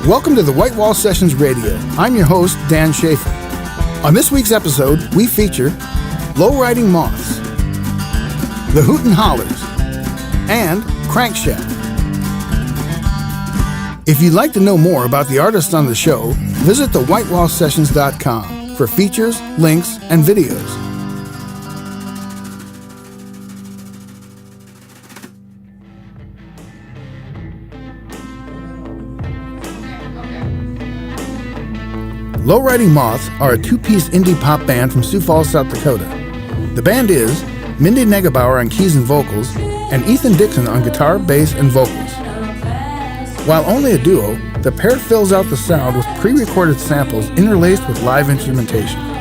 Welcome to the White Wall Sessions Radio. I'm your host, Dan Schaefer. On this week's episode, we feature LowRidingMoths, the Hooten Hallers, and Crankshaft. If you'd like to know more about the artists on the show, visit thewhitewallsessions.com for features, links, and videos. LowRidingMoths are a two-piece indie pop band from Sioux Falls, South Dakota. The band is Mindy Negebauer on keys and vocals, and Ethan Dixon on guitar, bass, and vocals. While only a duo, the pair fills out the sound with pre-recorded samples interlaced with live instrumentation.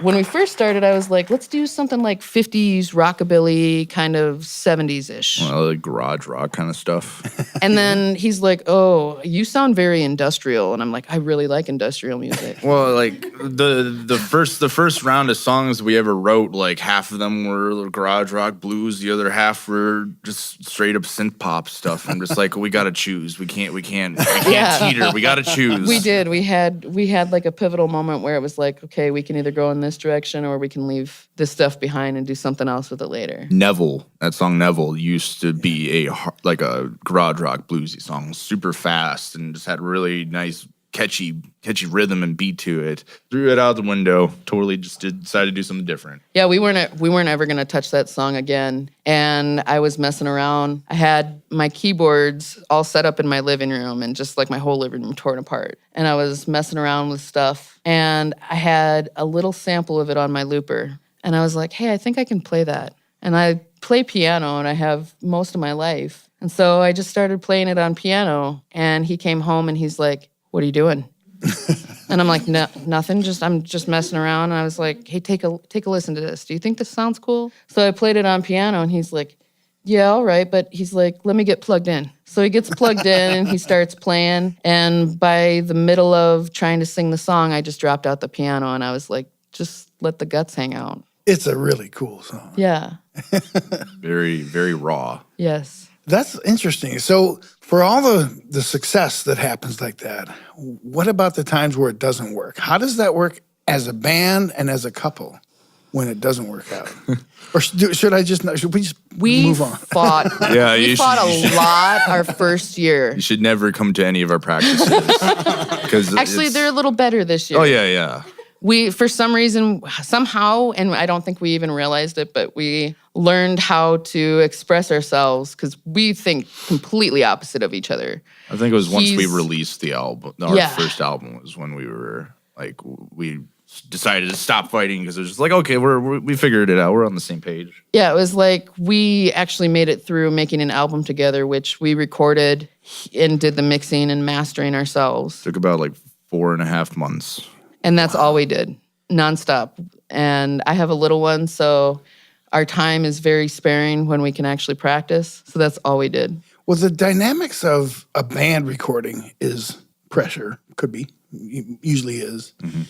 when we first started, I was like, let's do something like 50s rockabilly, kind of 70s-ish. Well, like garage rock kind of stuff. And then he's like, oh, you sound very industrial. And I'm like, I really like industrial music. Well, like the first round of songs we ever wrote, like half of them were garage rock blues, the other half were just straight up synth pop stuff. I'm just like, we gotta choose. We can't teeter. We gotta choose. We did. We had like a pivotal moment where it was like, okay, we can either go in this direction or we can leave this stuff behind and do something else with it later. Neville, that song Neville used to be like a garage rock bluesy song, super fast and just had really nice catchy rhythm and beat to it. Threw it out the window. Totally just decided to do something different. Yeah, we weren't ever gonna touch that song again. And I was messing around. I had my keyboards all set up in my living room and just like my whole living room torn apart. And I was messing around with stuff. And I had a little sample of it on my looper. And I was like, hey, I think I can play that. And I play piano and I have most of my life. And so I just started playing it on piano. And he came home and he's like, what are you doing? And I'm like, no, nothing. I'm just messing around. And I was like, hey, take a listen to this. Do you think this sounds cool? So I played it on piano, and he's like, yeah, all right. But he's like, let me get plugged in. So he gets plugged in, and he starts playing. And by the middle of trying to sing the song, I just dropped out the piano, and I was like, just let the guts hang out. It's a really cool song. Yeah. Very, very raw. Yes. That's interesting. So for all the success that happens like that, what about the times where it doesn't work? How does that work as a band and as a couple when it doesn't work out? Or should we just move on? We fought a lot our first year. You should never come to any of our practices. Actually, they're a little better this year. Oh, yeah. We, for some reason, somehow, and I don't think we even realized it, but we learned how to express ourselves because we think completely opposite of each other. I think it was once we released the album. Our first album was when we were like, we decided to stop fighting because it was just like, okay, we figured it out. We're on the same page. Yeah, it was like we actually made it through making an album together, which we recorded and did the mixing and mastering ourselves. Took about like 4.5 months. And that's all we did, nonstop. And I have a little one, so our time is very sparing when we can actually practice. So that's all we did. Well, the dynamics of a band recording is pressure. Could be, usually is. Mm-hmm.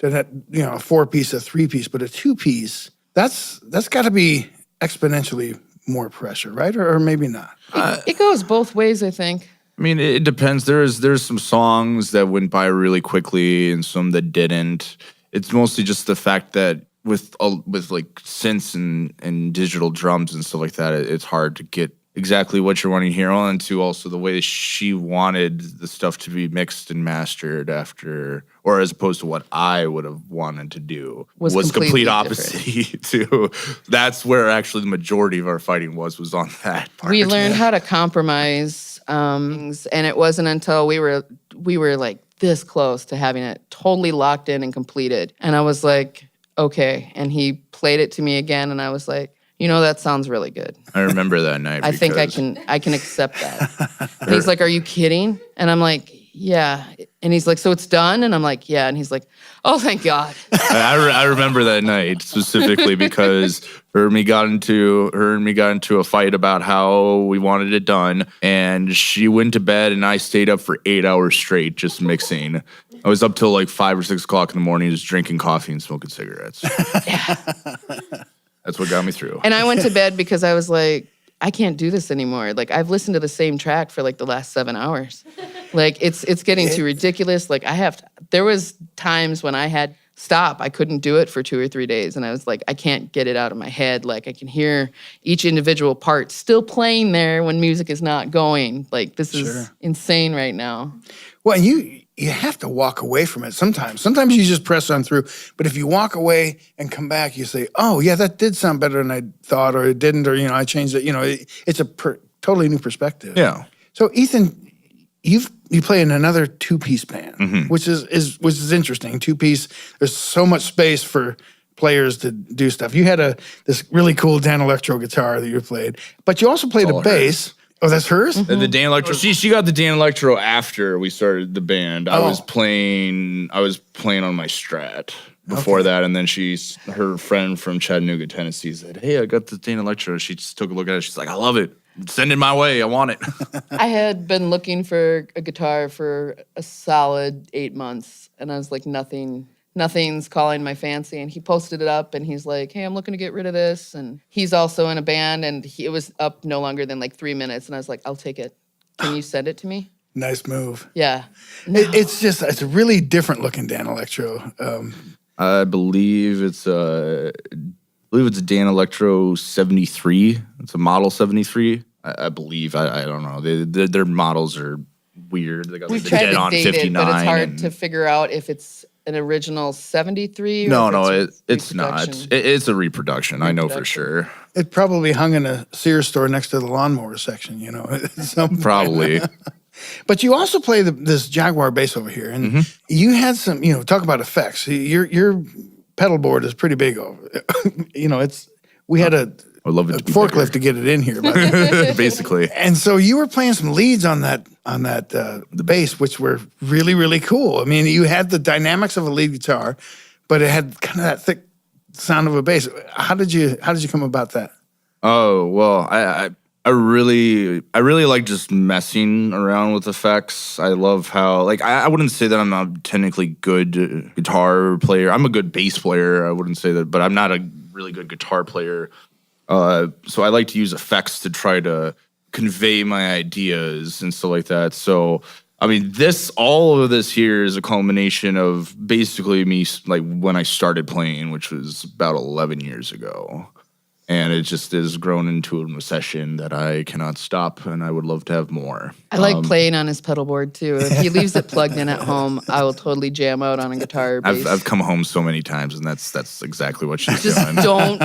That a 4-piece, a 3-piece, but a 2-piece, that's got to be exponentially more pressure, right? Or maybe not. It goes both ways, I think. I mean, it depends. There's some songs that went by really quickly and some that didn't. It's mostly just the fact that with like synths and digital drums and stuff like that, it's hard to get exactly what you're wanting to hear on to also the way she wanted the stuff to be mixed and mastered after, or as opposed to what I would have wanted to do was complete opposite to. That's where actually the majority of our fighting was on that part. We learned how to compromise things, and it wasn't until we were like this close to having it totally locked in and completed. And I was like, okay. And he played it to me again, and I was like, that sounds really good. I remember that night. I think I can accept that. And he's like, are you kidding? And I'm like, yeah. And he's like, so it's done? And I'm like, yeah. And he's like, oh, thank God. I remember that night specifically because her and me got into a fight about how we wanted it done. And she went to bed and I stayed up for 8 hours straight just mixing. I was up till like 5 or 6 o'clock in the morning just drinking coffee and smoking cigarettes. Yeah. That's what got me through. And I went to bed because I was like, I can't do this anymore. Like, I've listened to the same track for like the last 7 hours. Like, it's getting too ridiculous. Like, there was times when I had stop. I couldn't do it for 2 or 3 days. And I was like, I can't get it out of my head. Like, I can hear each individual part still playing there when music is not going. Like, this is insane right now. Well, and you have to walk away from it sometimes. Sometimes you just press on through. But if you walk away and come back, you say, oh, yeah, that did sound better than I thought, or it didn't, or, I changed it. It's a totally new perspective. Yeah. So, Ethan, you play in another 2-piece band, mm-hmm. which is interesting. 2-piece, there's so much space for players to do stuff. You had this really cool Dan Electro guitar that you played, but you also played a bass. Oh, that's hers? Mm-hmm. The Dan Electro. She got the Dan Electro after we started the band. I was playing on my Strat. before that, and then her friend from Chattanooga, Tennessee said, "Hey, I got the Dana Electro." She just took a look at it. She's like, "I love it. Send it my way. I want it." I had been looking for a guitar for a solid 8 months, and I was like, nothing's calling my fancy. And he posted it up, and he's like, "Hey, I'm looking to get rid of this." And he's also in a band, and it was up no longer than like 3 minutes. And I was like, "I'll take it. Can you send it to me?" Nice move. Yeah. It's a really different looking Dan Electro. I believe it's a Dan Electro 73. It's a model 73. I believe. I don't know. Their models are weird. They got We've the tried dead to on date 59. it, but it's hard to figure out if it's an original 73 or No, if it's not. reproduction. It's a reproduction. I know for sure. It probably hung in a Sears store next to the lawnmower section, Probably. But you also play this Jaguar bass over here, and you had some, talk about effects. Your pedal board is pretty big. We had a forklift to get it in here, basically. And so you were playing some leads on the bass, which were really, really cool. I mean, you had the dynamics of a lead guitar, but it had kind of that thick sound of a bass. How did you come about that? Oh, well, I really like just messing around with effects. I love how, like, I wouldn't say that I'm a technically good guitar player. I'm a good bass player. I wouldn't say that, but I'm not a really good guitar player. So I like to use effects to try to convey my ideas and stuff like that. So, I mean, all of this here is a culmination of basically me, like, when I started playing, which was about 11 years ago. And it just has grown into a session that I cannot stop, and I would love to have more. I like playing on his pedal board too. If he leaves it plugged in at home, I will totally jam out on a guitar or bass. I've come home so many times, and that's exactly what she's Just doing. don't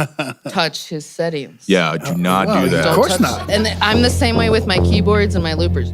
touch his settings. Yeah, do not do that. Of course touch, not. And I'm the same way with my keyboards and my loopers.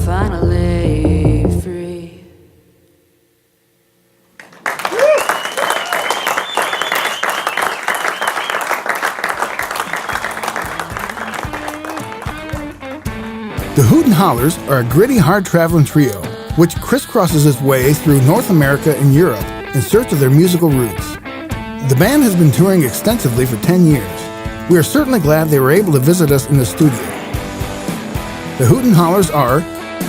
finally free. The Hooten Hallers are a gritty, hard-traveling trio which crisscrosses its way through North America and Europe in search of their musical roots. The band has been touring extensively for 10 years. We are certainly glad they were able to visit us in the studio. The Hooten Hallers are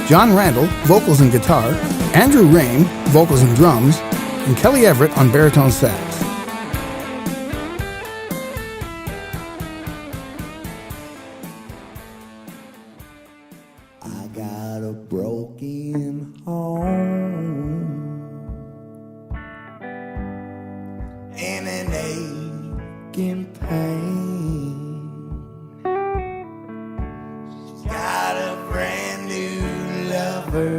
John Randall, vocals and guitar, Andrew Rain, vocals and drums, and Kelly Everett on baritone sax. I got a broken home and an aching pain. She's got a brand new lover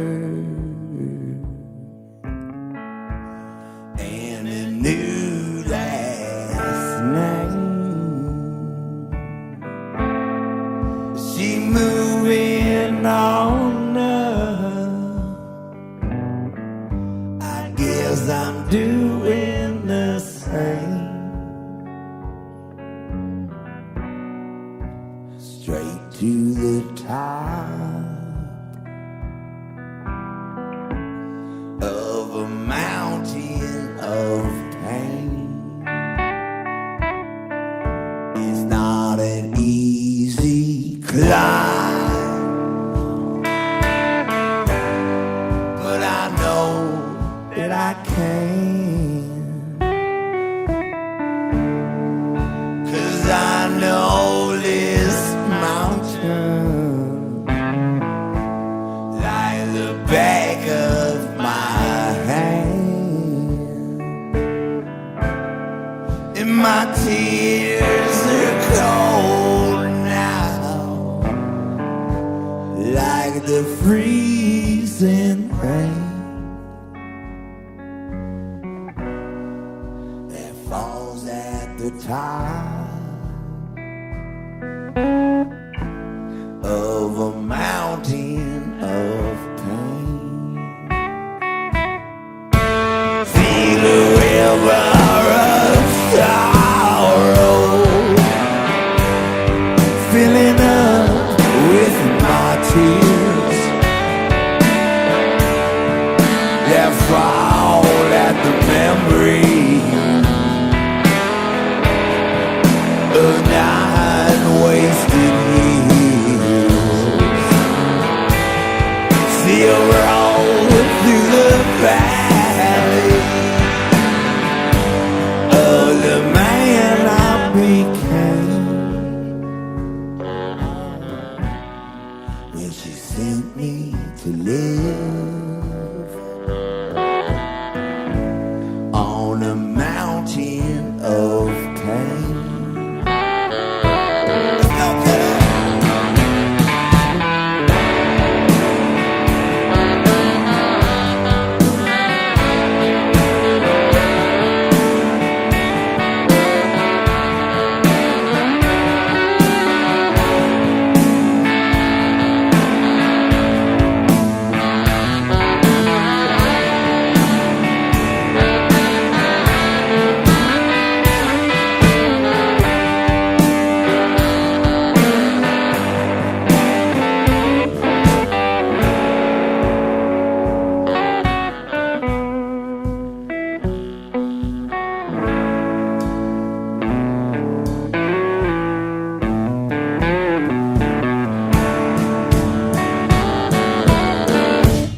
and a new last name. She moving on up. I guess I'm doing the same. Straight to the top of a mountain of pain. It's not an easy climb, but I know that I can, 'cause I know this mountain like the back of my hand, and my tears are cold now, like the freezing rain that falls at the top of a mountain of pain. Feel a river of sorrow filling up with my tears that fall at the memory of 9 wasted years. See a road through the valley of the man I became when she sent me to live on a mountain of pain.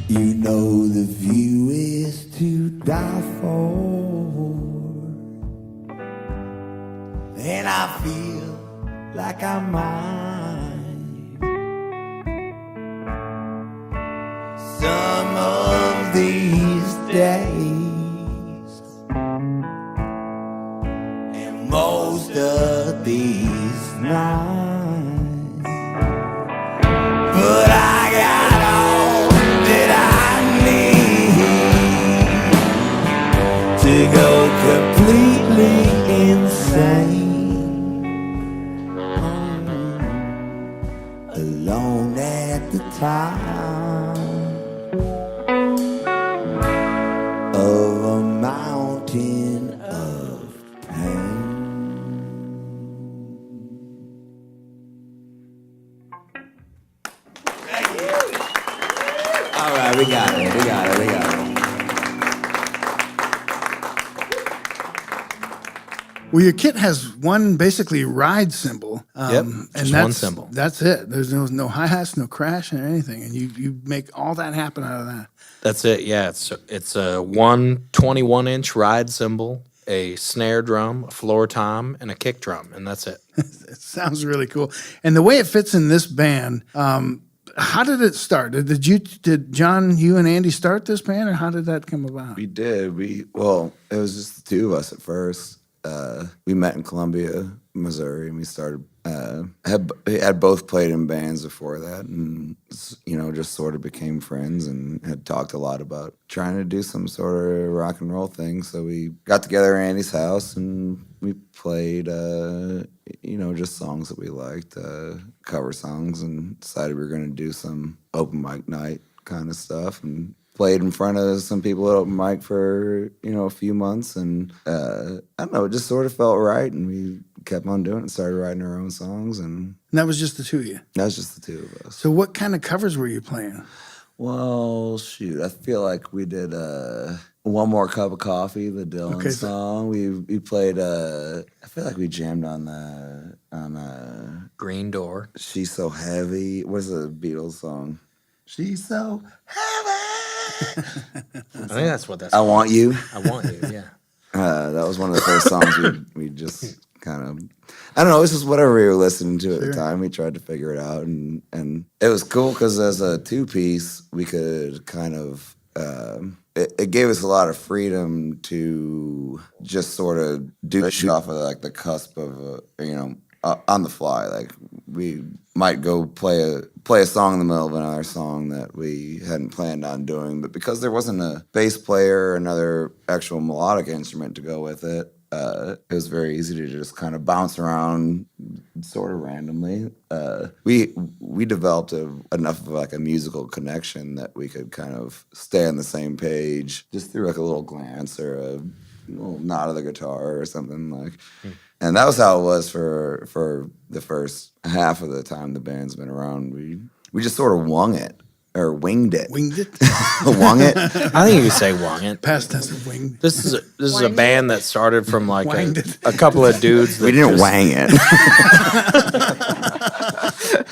You know the view is to die for, and I feel like I might some of these days, and most of these nights, but I got all that I need to go completely insane, alone at the time All right, we got it. Well, your kit has one basically ride cymbal. Yep, and just that's, one cymbal. That's it. There's no hi-hats, no crash, and anything. And you make all that happen out of that. That's it. Yeah, it's a 121-inch ride cymbal, a snare drum, a floor tom, and a kick drum, and that's it. It sounds really cool. And the way it fits in this band, how did it start? Did John, you and Andy start this band, or how did that come about? We did. It was just the two of us at first. We met in Columbia, Missouri, and we started. Had both played in bands before that, and just sort of became friends and had talked a lot about trying to do some sort of rock and roll thing. So we got together at Andy's house and we played, just songs that we liked, cover songs, and decided we were going to do some open mic night kind of stuff, and played in front of some people at open mic for a few months, and I don't know, it just sort of felt right, and we kept on doing it and started writing our own songs, and that was just the two of you? That was just the two of us. So what kind of covers were you playing? Well, shoot, I feel like we did One More Cup of Coffee, the Dylan song. We played, I feel like we jammed on Green Door. She's So Heavy. What's the Beatles song? She's so heavy. I think that's what that's I Want You. I Want You, yeah. That was one of the first songs we just kind of, I don't know, it was just whatever we were listening to at the time. We tried to figure it out, and it was cool because as a two-piece, we could kind of, it gave us a lot of freedom to just sort of shoot off of like the cusp of, on the fly. Like we might go play a song in the middle of another song that we hadn't planned on doing, but because there wasn't a bass player or another actual melodic instrument to go with it, it was very easy to just kind of bounce around sort of randomly. We developed enough of like a musical connection that we could kind of stay on the same page just through like a little glance or a little nod of the guitar or something like. And that was how it was for the first half of the time the band's been around. We just sort of winged it. Winged it? Wung it? I think you could say wung it. Past tense of winged. This is a band that started from like a couple of dudes. We didn't wang it.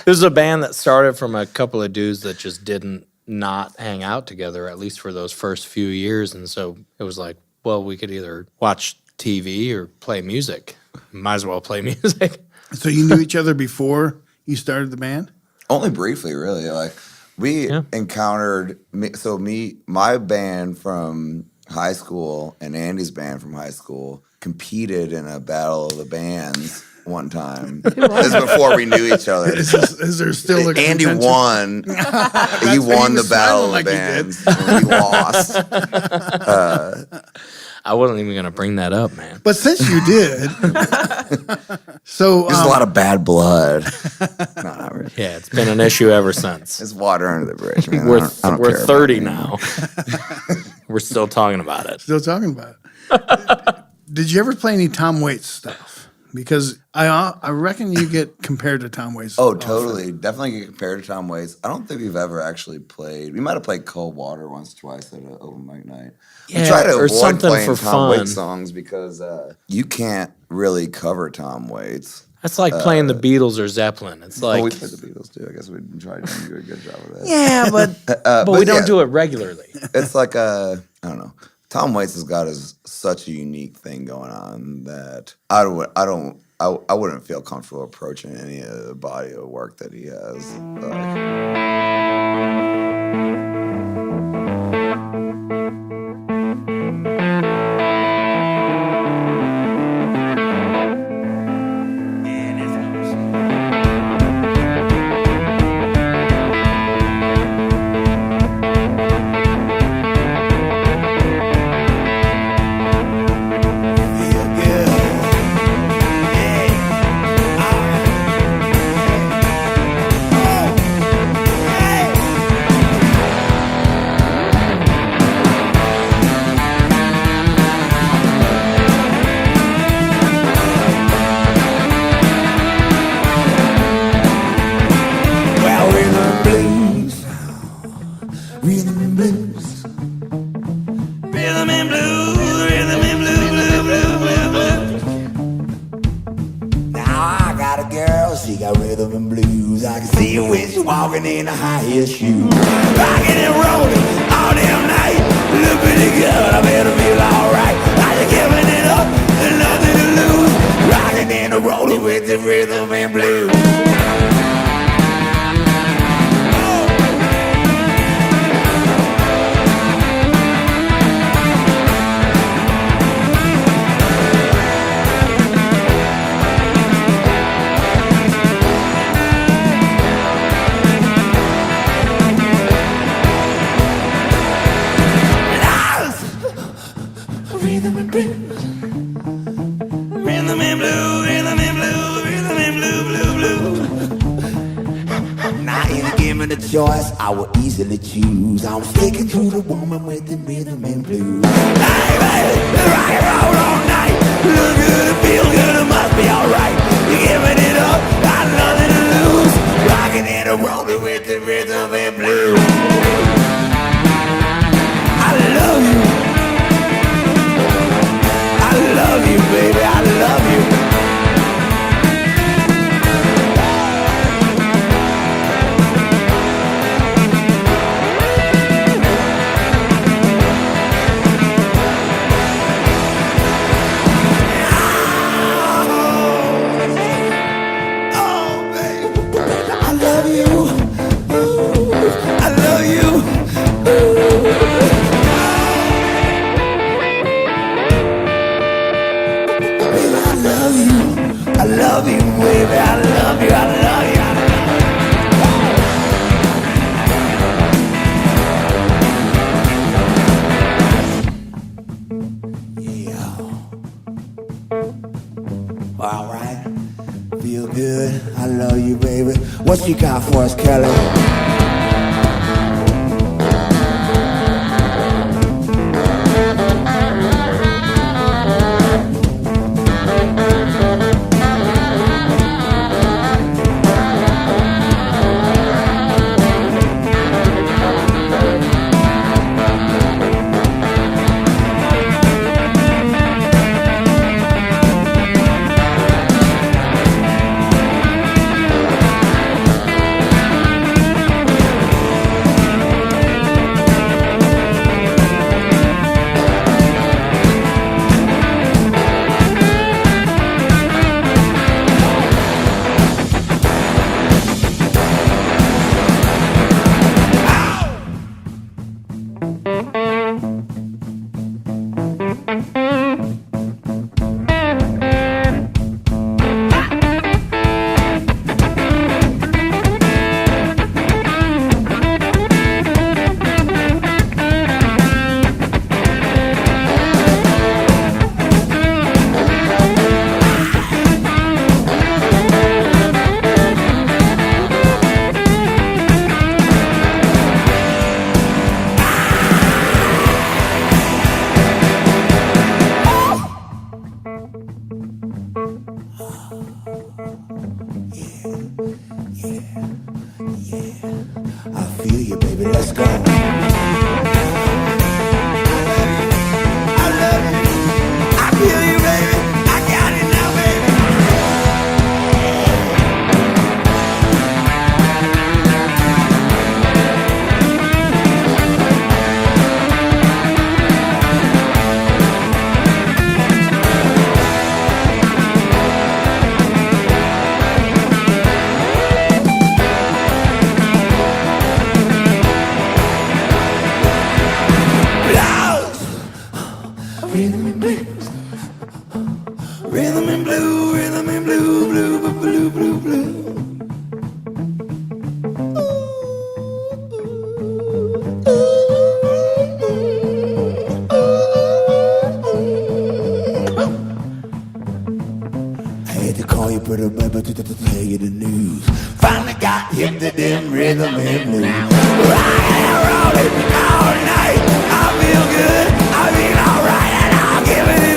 This is a band that started from a couple of dudes that just didn't not hang out together, at least for those first few years. And so it was like, well, we could either watch TV or play music. Might as well play music. So you knew each other before you started the band? Only briefly, really. Like we encountered my band from high school and Andy's band from high school competed in a battle of the bands one time. This is before we knew each other. Is there still a Andy contention? won. He won the battle of the bands. And we lost. I wasn't even going to bring that up, man. But since you did, so there's a lot of bad blood. No, not really. Yeah, it's been an issue ever since. It's water under the bridge, man. We're I don't care 30 about now. We're still talking about it. Still talking about it. Did you ever play any Tom Waits stuff? Because I reckon you get compared to Tom Waits. Oh, totally. Often. Definitely get compared to Tom Waits. I don't think we've ever actually played. We might have played Cold Water once or twice at an open mic night. Yeah, we try to or avoid something playing for Tom fun. Waits songs because you can't really cover Tom Waits. That's like playing the Beatles or Zeppelin. It's like we played the Beatles too. I guess we tried to do a good job of that. Yeah, but we don't do it regularly. It's like I don't know. Tom Waits has got such a unique thing going on that I wouldn't feel comfortable approaching any of the body of work that he has. Hey! rhythm and blues. Rhythm and blues, rhythm and blue, blue, blue, blue, blue. Now I got a girl, she got rhythm and blues. I can see her when she's walking in a high heel shoe. Rocking and rolling all damn night. Look pretty good, I better feel alright. I just giving it up, and nothing to lose. Rocking and rolling with the rhythm and blues. Rhythm and blues. Rhythm and blue, rhythm and blue, rhythm and blue, blue, blue. Now if you give me the choice, I will easily choose. I'm sticking to the woman with the rhythm and blues. Hey baby, rock and roll all night. Look good and feel good, it must be alright. You're giving it up, got nothing to lose. Rocking and rolling with the rhythm and blues. I love you. I love you, baby, I love you. Oh, baby, I love you. I love you. I love you, baby. I love you. I love you. Yeah. All right. Feel good. I love you, baby. What you got for us, Kelly? I feel you, baby. Let's go. I love you. I feel you, baby. I got it now, baby. Rhythm and blues. Rhythm and blue, rhythm and blue, blue, blue, blue, blue. I had to call you, pretty baby, to tell you the news. Finally got hip to them rhythm and blues. Rockin' and rollin' all night. I feel good, I feel alright, and I'll give it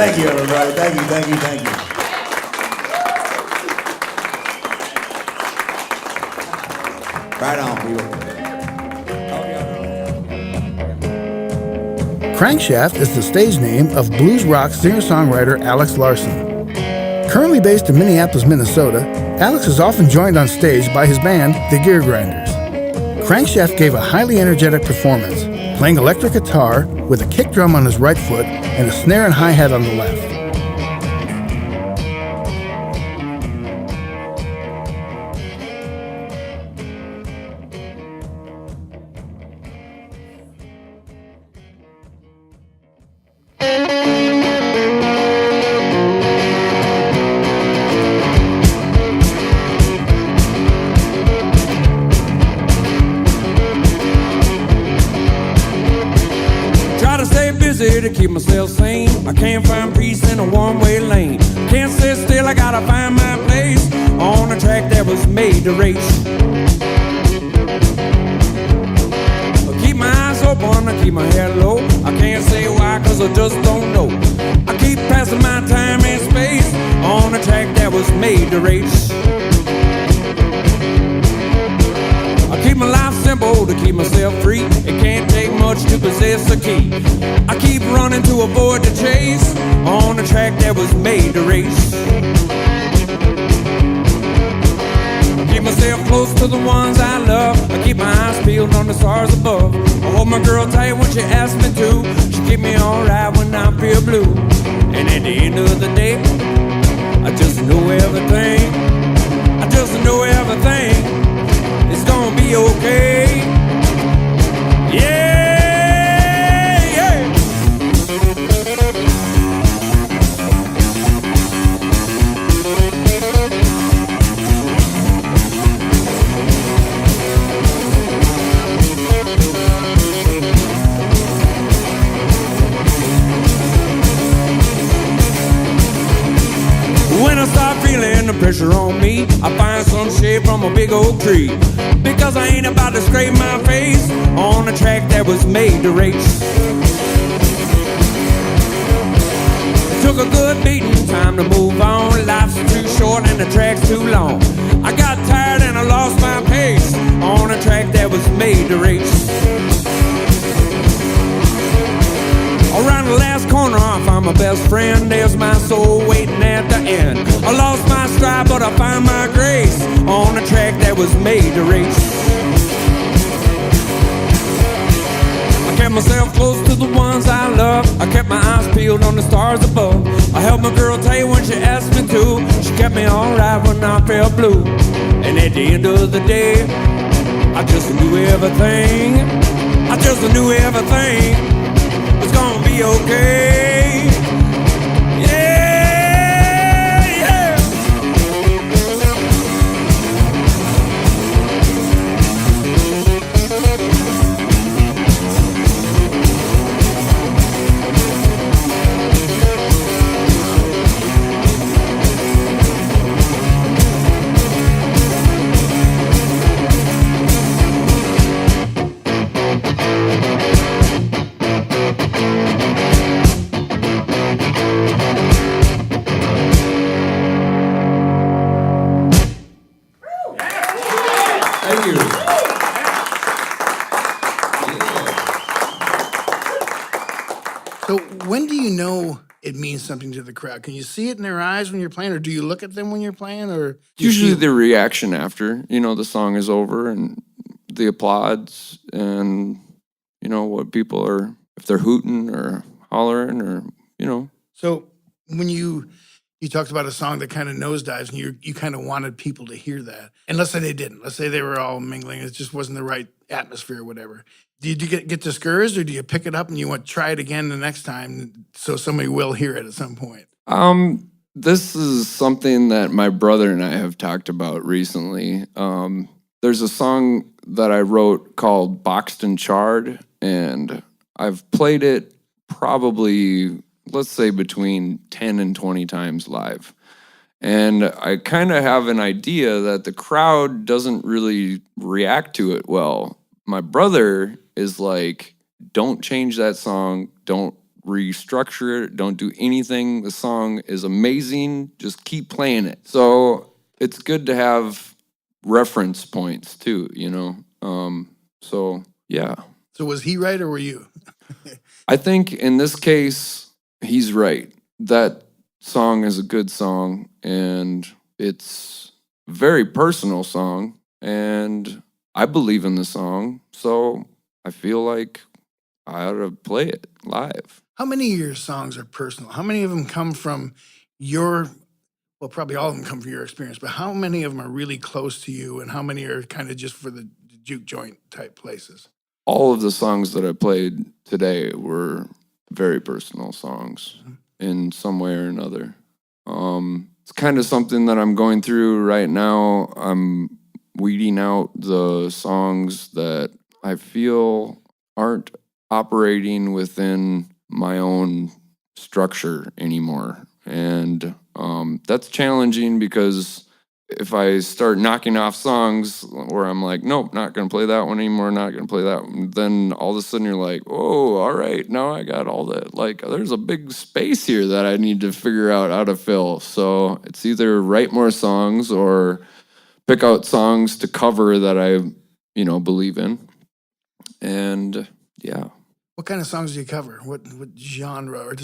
Thank you, everybody. Thank you, thank you, thank you. Right on, people. Crankshaft is the stage name of blues rock singer-songwriter Alex Larson. Currently based in Minneapolis, Minnesota, Alex is often joined on stage by his band, the Gear Grinders. Crankshaft gave a highly energetic performance, playing electric guitar with a kick drum on his right foot and a snare and hi-hat on the left. To keep myself sane, I can't find peace in a one-way lane. Can't sit still, I gotta find my place on a track that was made to race. I keep my eyes open, I keep my head low. I can't say why, cause I just don't know. I keep passing my time and space on a track that was made to race. I keep my life simple to keep myself free. It can't take much to possess a key. I keep running to avoid the chase on a track that was made to race. I keep myself close to the ones I love. I keep my eyes peeled on the stars above. I hold my girl tight when she asks me to. She keep me alright when I feel blue. And at the end of the day, I just know everything. I just know everything. It's gonna be okay. Yeah. When I start feeling the pressure on me, I find some shade from a big oak tree. Because I ain't about to scrape my face on a track that was made to race. Took a good beating, time to move on. Life's too short and the track's too long. I got tired and I lost my pace on a track that was made to race. Around the last corner I found my best friend. There's my soul waiting at the end. I lost my stride but I found my grace on a track that was made to race. I kept myself close to the ones I love. I kept my eyes peeled on the stars above. I held my girl tight when she asked me to. She kept me alright when I felt blue. And at the end of the day, I just knew everything. I just knew everything. It's gonna be okay. Yeah, yeah. Thank you. So when do you know it means something to the crowd? Can you see it in their eyes when you're playing, or do you look at them when you're playing, or do you Usually feel- the reaction after, the song is over and the applause and, what people are, if they're hooting or hollering or, So when you talked about a song that kind of nosedives, and you kind of wanted people to hear that, and let's say they didn't. Let's say they were all mingling, it just wasn't the right atmosphere or whatever. Do you get discouraged, or do you pick it up and you want to try it again the next time so somebody will hear it at some point? This is something that my brother and I have talked about recently. There's a song that I wrote called Boxed and Charred, and I've played it probably, let's say, between 10 and 20 times live. And I kind of have an idea that the crowd doesn't really react to it well. My brother is like, don't change that song. Don't restructure it, don't do anything. The song is amazing. Just keep playing it. So it's good to have reference points too, you know? So yeah. So was he right or were you? I think in this case, he's right. That song is a good song, and it's a very personal song, and I believe in the song, so I feel like I ought to play it live. How many of your songs are personal? How many of them come from your, well, probably all of them come from your experience, but how many of them are really close to you and how many are kind of just for the juke joint type places? All of the songs that I played today were very personal songs in some way or another. It's kind of something that I'm going through right now. I'm weeding out the songs that I feel aren't operating within my own structure anymore. And that's challenging because if I start knocking off songs where I'm like, nope, not going to play that one anymore, not going to play that one, then all of a sudden you're like, oh, all right, now I got all that. Like, there's a big space here that I need to figure out how to fill. So it's either write more songs or pick out songs to cover that I, believe in. And yeah. What kind of songs do you cover? What genre, or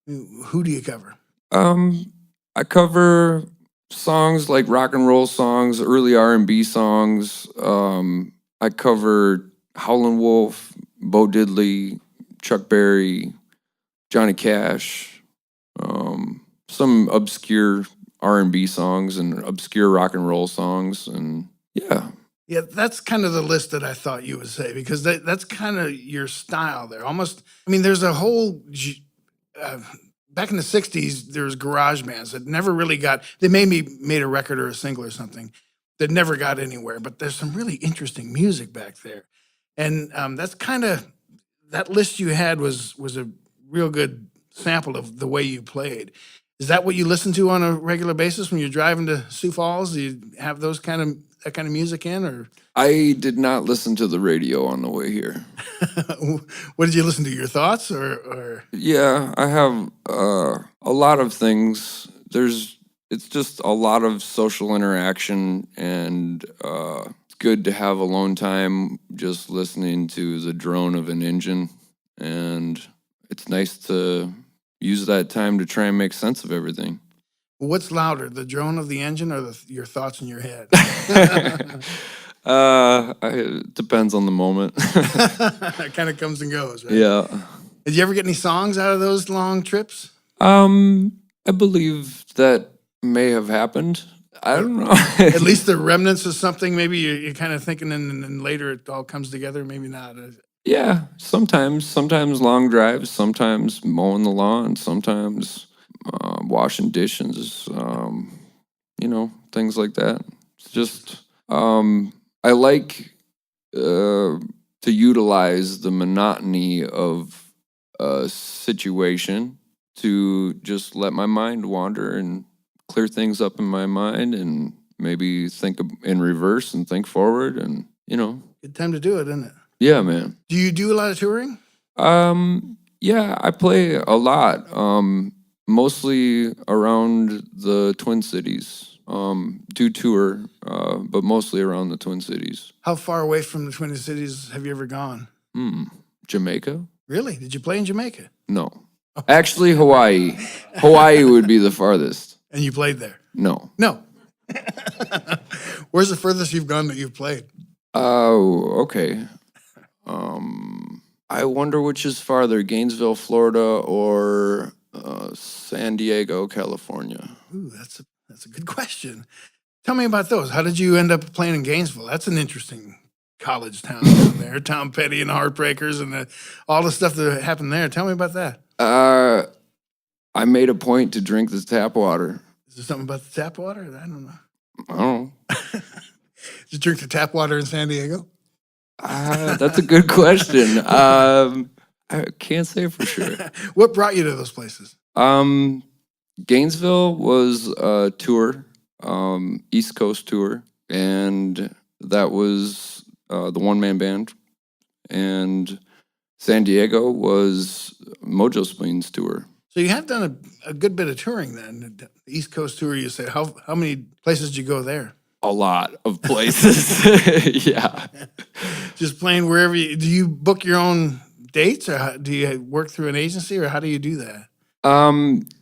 who do you cover? I cover songs like rock and roll songs, early R&B songs. I cover Howlin' Wolf, Bo Diddley, Chuck Berry, Johnny Cash, some obscure R&B songs and obscure rock and roll songs, and yeah. Yeah, that's kind of the list that I thought you would say, because that's kind of your style there. Almost, I mean, there's a whole, back in the 60s, there was garage bands that never really they maybe made a record or a single or something that never got anywhere, but there's some really interesting music back there. And that's kind of, that list you had was a real good sample of the way you played. Is that what you listen to on a regular basis when you're driving to Sioux Falls? Do you have that kind of music in, or? I did not listen to the radio on the way here. What did you listen to? Your thoughts, or? Yeah, I have a lot of things. It's just a lot of social interaction, and it's good to have alone time just listening to the drone of an engine, and it's nice to use that time to try and make sense of everything. What's louder, the drone of the engine or your thoughts in your head? It depends on the moment. It kind of comes and goes, right? Yeah. Did you ever get any songs out of those long trips? I believe that may have happened. I don't know. At least the remnants of something. Maybe you're kind of thinking, and then later it all comes together. Maybe not. Yeah, sometimes long drives, sometimes mowing the lawn, sometimes washing dishes, things like that. It's just, I like to utilize the monotony of a situation to just let my mind wander and clear things up in my mind and maybe think in reverse and think forward and, Good time to do it, isn't it? Yeah, man. Do you do a lot of touring? Yeah, I play a lot. Mostly around the Twin Cities. Do tour, but mostly around the Twin Cities. How far away from the Twin Cities have you ever gone? Jamaica? Really? Did you play in Jamaica? No. Actually, Hawaii. Hawaii would be the farthest. And you played there? No. No. Where's the furthest you've gone that you've played? Oh, okay. I wonder which is farther, Gainesville, Florida, or San Diego, California. Ooh, that's a good question. Tell me about those. How did you end up playing in Gainesville? That's an interesting college town down there. Tom Petty and Heartbreakers and all the stuff that happened there. Tell me about that. I made a point to drink the tap water. Is there something about the tap water? I don't know. I don't know. Did you drink the tap water in San Diego? That's a good question. I can't say for sure. What brought you to those places? Gainesville was a tour, East Coast tour, and that was the one-man band. And San Diego was Mojo Spleen's tour. So you have done a good bit of touring then. The East Coast tour, you say. How many places did you go there? A lot of places. Yeah. Just playing wherever do you book your own dates, or do you work through an agency, or how do you do that?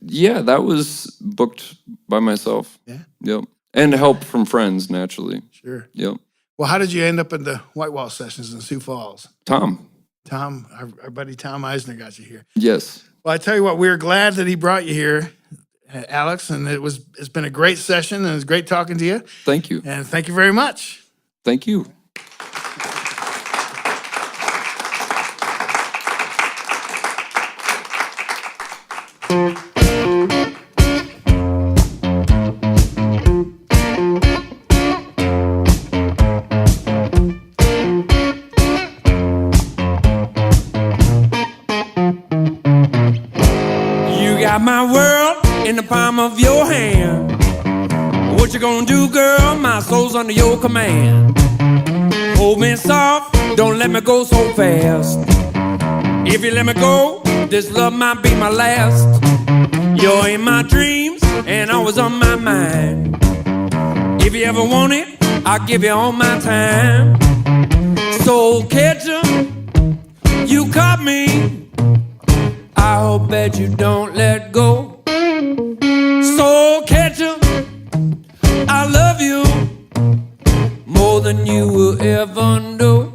Yeah, that was booked by myself. Yeah. Yep. And help from friends, naturally. Sure. Yep. Well, how did you end up in the White Wall sessions in Sioux Falls? Tom. Tom, our buddy Tom Eisner got you here. Yes. Well, I tell you what, we're glad that he brought you here, Alex, and it's been a great session, and it's great talking to you. Thank you. And thank you very much. Thank you. Got my world in the palm of your hand. What you gonna do, girl? My soul's under your command. Hold me soft, don't let me go so fast. If you let me go, this love might be my last. You're in my dreams and always on my mind. If you ever want it, I'll give you all my time. Soul catcher, you caught me. I hope that you don't let go. Soul catcher, I love you more than you will ever know.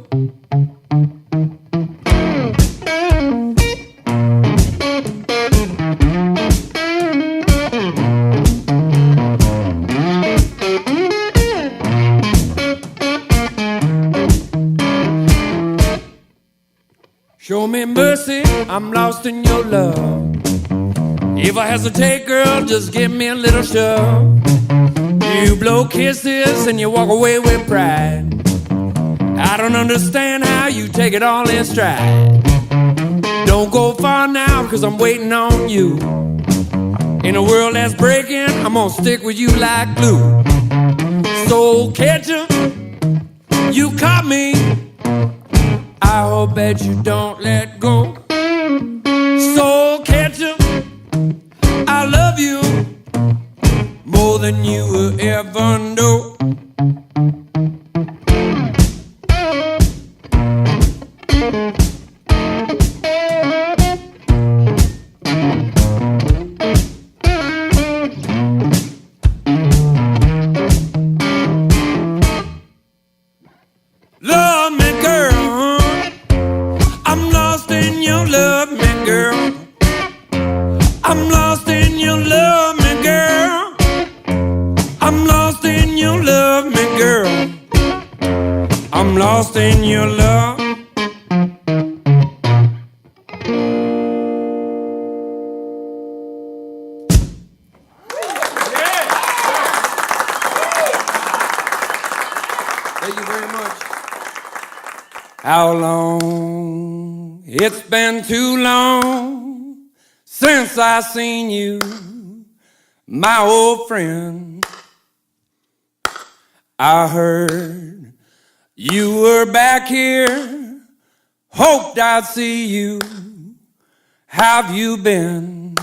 Show me mercy, I'm lost in your love. If I hesitate, girl, just give me a little shove. You blow kisses and you walk away with pride. I don't understand how you take it all in stride. Don't go far now, cause I'm waiting on you. In a world that's breaking, I'm gonna stick with you like glue. Soul catcher, you caught me. I hope that you don't let go. Soul catcher, I love you more than you will ever know. Love me, girl. I'm lost in your love, me, girl. I'm lost in your love, me, girl. I'm lost in your love, me, girl. I'm lost in your love. Thank you very much. How long? It's been too long since I seen you, my old friend. I heard you were back here, hoped I'd see you. How've you been?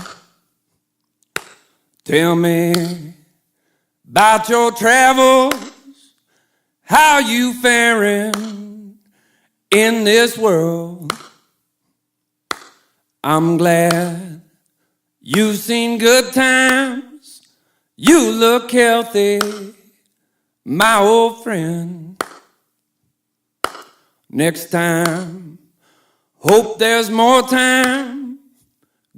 Tell me about your travels, how you faring in this world. I'm glad you've seen good times. You look healthy, my old friend. Next time, hope there's more time.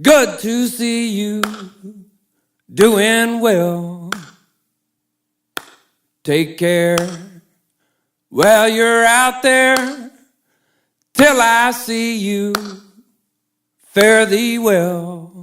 Good to see you doing well. Take care while you're out there, till I see you. Fare thee well.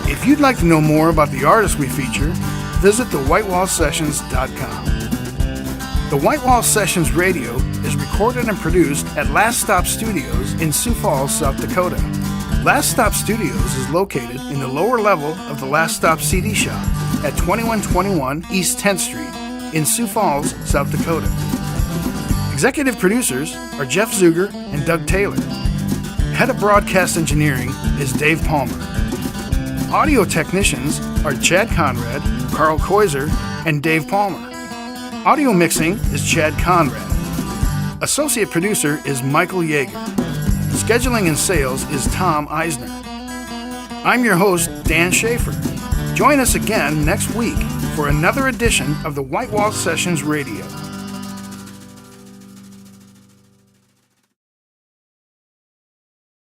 If you'd like to know more about the artists we feature, visit thewhitewallsessions.com. The White Wall Sessions Radio is recorded and produced at Last Stop Studios in Sioux Falls, South Dakota. Last Stop Studios is located in the lower level of the Last Stop CD shop at 2121 East 10th Street in Sioux Falls, South Dakota. Executive producers are Jeff Zuger and Doug Taylor. Head of broadcast engineering is Dave Palmer. Audio technicians are Chad Conrad, Carl Koiser, and Dave Palmer. Audio mixing is Chad Conrad. Associate producer is Michael Yeager. Scheduling and sales is Tom Eisner. I'm your host, Dan Schaefer. Join us again next week for another edition of the White Wall Sessions Radio.